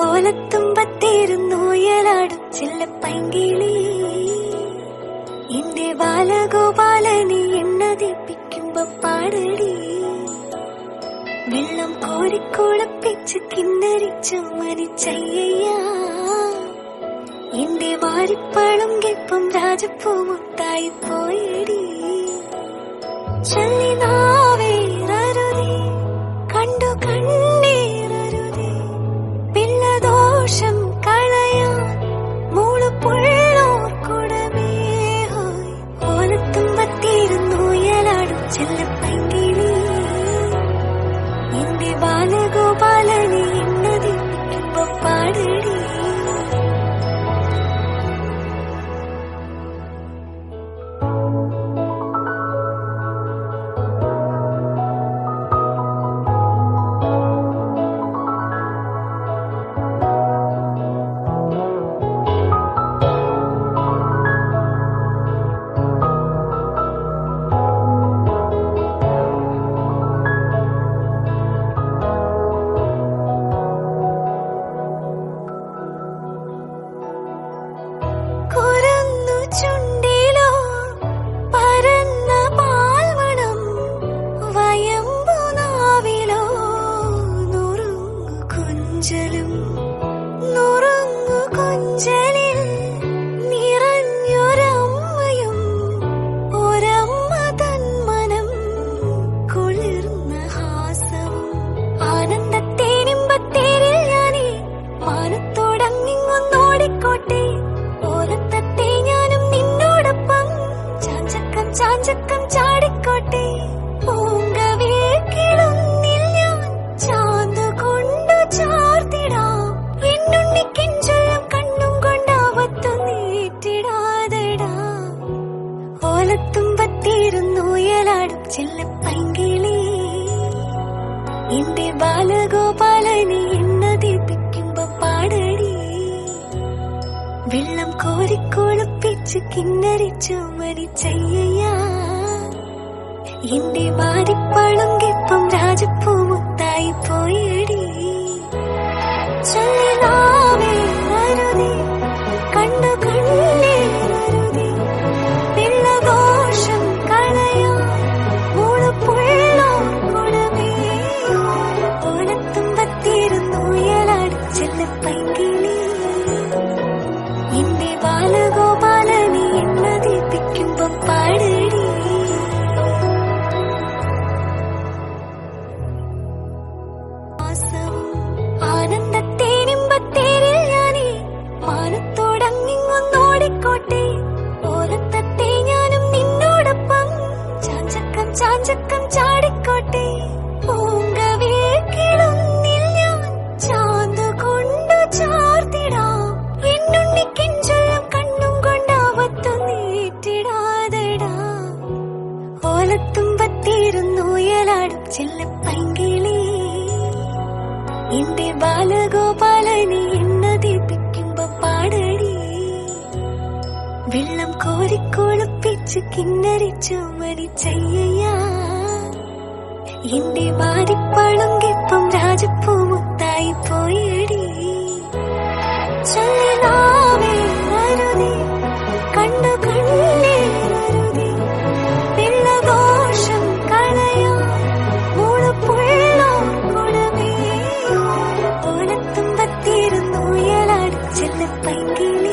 ഓലത്തുമ്പത്തിരുന്നുയലാടും ചെല്ലപ്പൈങ്കിളി എന്റെ ബാലഗോപാലനെ എണ്ണതിപ്പിക്കുമ്പോ പാടടി. വെള്ളം കോരിക്കുളപ്പിച്ച് കിന്നരിച്ചു മരിച്ചയ്യ എന്റെ വാരിപ്പളുങ്കിപ്പം രാജപ്പൂമുത്തായി പോയടി. ചൊല്ലിനാവേറരുതേ കണ്ടു കണ്ണീരരുതേ പിള്ളദോഷം കളയാൻ മൂളുപുള്ളോർക്കുടമേ ഹോയ്. ഓലത്തുമ്പത്തിരുന്നുയലാടും ചെല്ലപ്പൈങ്കിളി എന്റെ ബാലഗോപാലനെ എണ്ണതിപ്പിക്കുമ്പോ പാടടി. ചുണ്ടിലോ പരന്ന പാൽമണം വയമ്പുനാവിലോ നുറുങ്ങു കൊഞ്ചലും നുറുങ്ങു കൊഞ്ചലിൽ നിറഞ്ഞൊരമ്മയും ഒരമ്മ തന്മനം കുളിർന്ന ഹാസവും ആനന്ദത്തേനിമ്പത്തേരിൽ ഞാനേ മാനത്തോടങ്ങിങ്ങൊന്നോടിക്കോട്ടെ. ഓലത്തത്തെ ഞാനും നിന്നോടൊപ്പം ചാഞ്ചക്കം ചാഞ്ചക്കം ചാടിക്കോട്ടെ. പൂങ്കവേക്കിലൊന്നിൽ ഞാൻ ചാന്തുകൊണ്ടു ചാർത്തിടാം എന്നുണ്ണിക്കെഞ്ചൊല്ലും കണ്ണും കൊണ്ടാവത്തു നീട്ടിടാതെടാ. ഓലത്തുമ്പത്തിരുന്നുയലാടും ചെല്ലപ്പൈങ്കിളി എന്റെ ബാലഗോപാലനെ എണ്ണതിപ്പിക്കുമ്പോ പാടടി. വെള്ളം കോരിക്കൊളുപ്പിച്ച് കിന്നരിച്ചു മരിച്ചയ്യ എന്റെ വാരിപ്പളുങ്കിപ്പം രാജപ്പൂമുത്തായി പോയടി. ചൊല്ലിനാവേറരുതേ കണ്ടു കണ്ണീരരുതേ പിള്ളദോഷം കളയാൻ മൂളുപുള്ളോർക്കുടമേ. ഓലത്തുമ്പത്തിരുന്നുയലാടും ചെല്ലപ്പൈങ്കിളി എന്റെ ബാലഗോപാലനെ എണ്ണതിപ്പിക്കുമ്പോ പാടടി. ആനന്ദത്തേനിമ്പത്തേരിൽ ഞാനേ മാനത്തോടങ്ങിങ്ങൊന്നോടിക്കോട്ടെ. ഓലത്തത്തെ ഞാനും നിന്നോടൊപ്പം ചാഞ്ചക്കം ചാഞ്ചക്കം ചാടിക്കോട്ടെ. പൂങ്കവേക്കിലൊന്നിൽ ഞാൻ ചാന്തുകൊണ്ടു ചാർത്തിടാം എന്നുണ്ണിക്കെഞ്ചൊല്ലും കണ്ണും കൊണ്ടാവത്തു നീട്ടിടാതെടാ. ഓലത്തുമ്പത്തിരുന്നുയലാടും ചെല്ലപ്പൈങ്കിളി എന്റെ ബാലഗോപാലനെ എണ്ണതിപ്പിക്കുമ്പോ പാടടി. വെള്ളം കോരിക്കൊളുപ്പിച്ച് കിന്നരിച്ചു മരിച്ചയ്യ എന്റെ വാരിപ്പളുങ്കിപ്പം രാജപ്പൂമുത്തായി പോയടി. ചൊല്ലിനാവേറരുതേ കണ്ടു കണ്ണീരരുതേ പിള്ളദോഷം കളയാൻ മൂളുപുള്ളോർക്കുടമേ. ഓലത്തുമ്പത്തിരുന്നുയലാടും ചെല്ലപ്പൈങ്കിളി